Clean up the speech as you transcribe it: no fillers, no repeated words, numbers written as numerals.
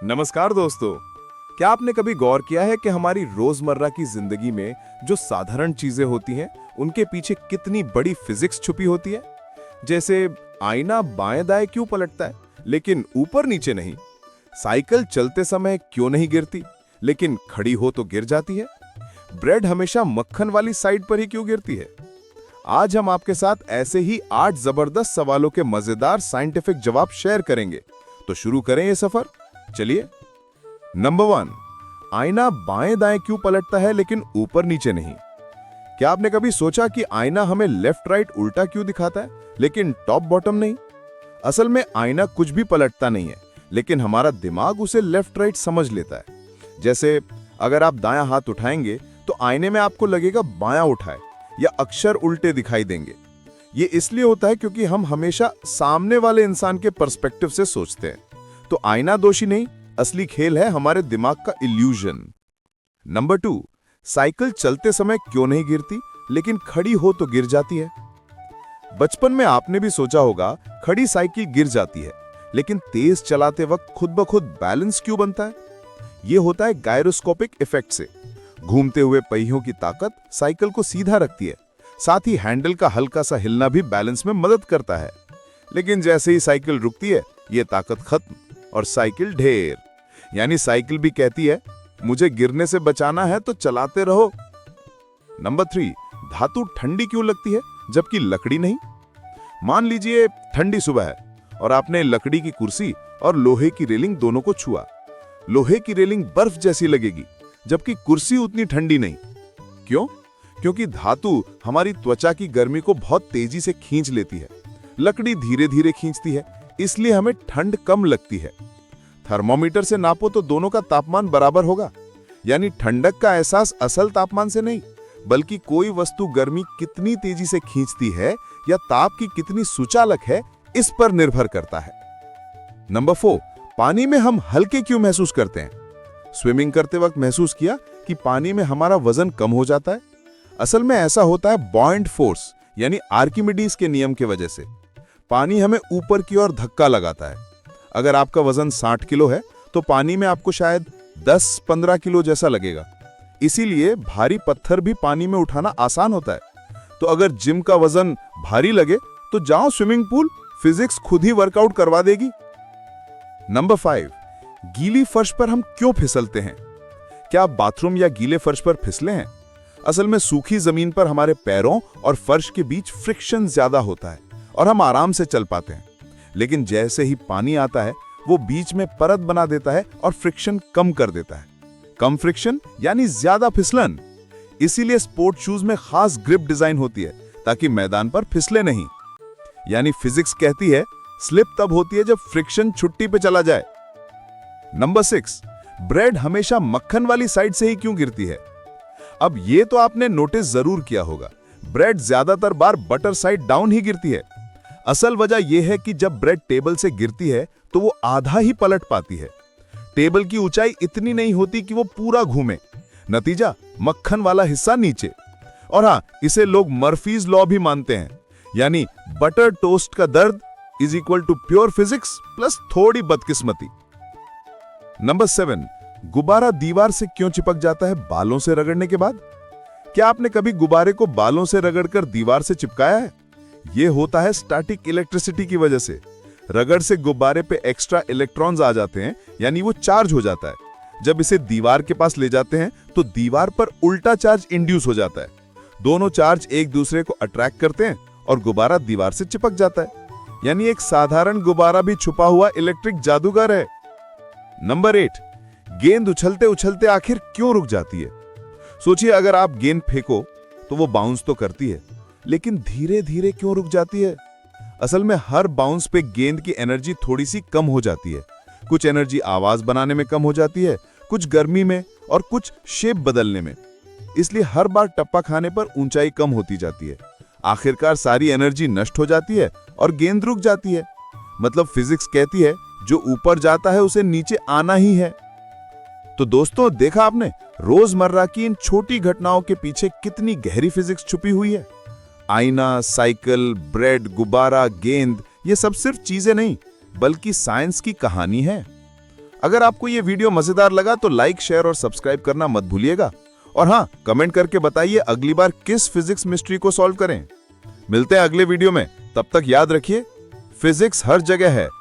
नमस्कार दोस्तों। क्या आपने कभी गौर किया है कि हमारी रोजमर्रा की जिंदगी में जो साधारण चीजें होती हैं उनके पीछे कितनी बड़ी फिजिक्स छुपी होती है। जैसे आईना बाएं दाएं क्यों पलटता है लेकिन ऊपर नीचे नहीं। साइकिल चलते समय क्यों नहीं गिरती लेकिन खड़ी हो तो गिर जाती है। ब्रेड हमेशा मक्खन वाली साइड पर ही क्यों गिरती है। आज हम आपके साथ ऐसे ही 8 जबरदस्त सवालों के मजेदार साइंटिफिक जवाब शेयर करेंगे। तो शुरू करें ये सफर। चलिए। नंबर 1, आईना बाएं दाएं क्यों पलटता है लेकिन ऊपर नीचे नहीं। क्या आपने कभी सोचा कि आईना हमें लेफ्ट राइट उल्टा क्यों दिखाता है लेकिन टॉप बॉटम नहीं। असल में आईना कुछ भी पलटता नहीं है लेकिन हमारा दिमाग उसे लेफ्ट राइट समझ लेता है। जैसे अगर आप दायां हाथ उठाएंगे तो आईने में आपको लगेगा बायां उठाए या अक्षर उल्टे दिखाई देंगे। ये इसलिए होता है क्योंकि हम हमेशा सामने वाले इंसान के पर्सपेक्टिव से सोचते हैं। तो आईना दोषी नहीं, असली खेल है हमारे दिमाग का इल्यूजन। नंबर 2, साइकिल चलते समय क्यों नहीं गिरती लेकिन खड़ी हो तो गिर जाती है। बचपन में आपने भी सोचा होगा खड़ी साइकिल गिर जाती है लेकिन तेज चलाते वक्त खुद ब खुद बैलेंस क्यों बनता है। यह होता है गायरोस्कोपिक इफेक्ट से। घूमते हुए पहियों की ताकत साइकिल को सीधा रखती है, साथ ही हैंडल का हल्का सा हिलना भी बैलेंस में मदद करता है। लेकिन जैसे ही साइकिल रुकती है यह ताकत खत्म और साइकिल ढेर। यानी साइकिल भी कहती है मुझे गिरने से बचाना है तो चलाते रहो। नंबर 3, धातु ठंडी क्यों लगती है जबकि लकड़ी नहीं। मान लीजिए ठंडी सुबह है और आपने लकड़ी की कुर्सी और लोहे की रेलिंग दोनों को छुआ। लोहे की रेलिंग बर्फ जैसी लगेगी जबकि कुर्सी उतनी ठंडी नहीं। क्यों? क्योंकि धातु हमारी त्वचा की गर्मी को बहुत तेजी से खींच लेती है, लकड़ी धीरे धीरे खींचती है, इसलिए हमें ठंड कम लगती है। थर्मोमीटर से नापो तो दोनों का तापमान बराबर होगा। यानी ठंडक का एहसास असल तापमान से नहीं बल्कि कोई वस्तु गर्मी कितनी तेजी से खींचती है या ताप की कितनी सुचालक है इस पर निर्भर करता है। नंबर 4, पानी में हम हल्के क्यों महसूस करते हैं। स्विमिंग करते वक्त महसूस किया कि पानी में हमारा वजन कम हो जाता है। असल में ऐसा होता है बॉयंट फोर्स यानी आर्किमिडीज के नियम की वजह से। पानी हमें ऊपर की ओर धक्का लगाता है। अगर आपका वजन 60 किलो है तो पानी में आपको शायद 10-15 किलो जैसा लगेगा। इसीलिए भारी पत्थर भी पानी में उठाना आसान होता है। तो अगर जिम का वजन भारी लगे तो जाओ स्विमिंग पूल, फिजिक्स खुद ही वर्कआउट करवा देगी। नंबर 5, गीली फर्श पर हम क्यों फिसलते हैं। क्या आप बाथरूम या गीले फर्श पर फिसले हैं। असल में सूखी जमीन पर हमारे पैरों और फर्श के बीच फ्रिक्शन ज्यादा होता है और हम आराम से चल पाते हैं। लेकिन जैसे ही पानी आता है वो बीच में परत बना देता है और फ्रिक्शन कम कर देता है। कम फ्रिक्शन यानी ज्यादा फिसलन। इसीलिए स्पोर्ट शूज में खास ग्रिप डिजाइन होती है ताकि मैदान पर फिसले नहीं। यानी फिजिक्स कहती है स्लिप तब होती है जब फ्रिक्शन छुट्टी पे चला जाए। नंबर 6, ब्रेड हमेशा मक्खन वाली साइड से ही क्यों गिरती है। अब ये तो आपने नोटिस जरूर किया होगा, ब्रेड ज्यादातर बार बटर साइड डाउन ही गिरती है। असल वजह यह है कि जब ब्रेड टेबल से गिरती है तो वो आधा ही पलट पाती है। टेबल की ऊंचाई इतनी नहीं होती कि वो पूरा घूमे। नतीजा मक्खन वाला हिस्सा नीचे। और हाँ, इसे लोग मर्फीज लॉ भी मानते हैं। यानी बटर टोस्ट का दर्द is equal to pure physics plus थोड़ी बदकिस्मती। नंबर 7, गुब्बारा दीवार से क्यों चिपक जाता है बालों से रगड़ने के बाद। क्या आपने कभी गुब्बारे को बालों से रगड़कर दीवार से चिपकाया है। यह होता है स्टैटिक इलेक्ट्रिसिटी की वजह से। रगड़ से गुब्बारे पे एक्स्ट्रा इलेक्ट्रॉन्स आ जाते हैं यानी वो चार्ज हो जाता है। जब इसे दीवार के पास ले जाते हैं तो दीवार पर उल्टा चार्ज इंड्यूस हो जाता है। दोनों चार्ज एक दूसरे को अट्रैक्ट करते हैं और गुब्बारा दीवार से चिपक जाता है। यानी एक साधारण गुब्बारा भी छुपा हुआ इलेक्ट्रिक जादूगर है। नंबर 8, गेंद उछलते उछलते आखिर क्यों रुक जाती है। सोचिए अगर आप गेंद फेंको तो वो बाउंस तो करती है लेकिन धीरे धीरे क्यों रुक जाती है। असल में हर बाउंस पे गेंद की एनर्जी थोड़ी सी कम हो जाती है। कुछ एनर्जी आवाज बनाने में कम हो जाती है, कुछ गर्मी में और कुछ शेप बदलने में। इसलिए हर बार टप्पा खाने पर ऊंचाई कम होती जाती है। आखिरकार सारी एनर्जी नष्ट हो जाती है और गेंद रुक जाती है। मतलब फिजिक्स कहती है जो ऊपर जाता है उसे नीचे आना ही है। तो दोस्तों, देखा आपने रोजमर्रा की इन छोटी घटनाओं के पीछे कितनी गहरी फिजिक्स छुपी हुई है। आईना, साइकिल, ब्रेड, गुब्बारा, गेंद, ये सब सिर्फ चीजें नहीं बल्कि साइंस की कहानी है। अगर आपको ये वीडियो मजेदार लगा तो लाइक, शेयर और सब्सक्राइब करना मत भूलिएगा। और हाँ, कमेंट करके बताइए अगली बार किस फिजिक्स मिस्ट्री को सॉल्व करें। मिलते हैं अगले वीडियो में, तब तक याद रखिए फिजिक्स हर जगह है,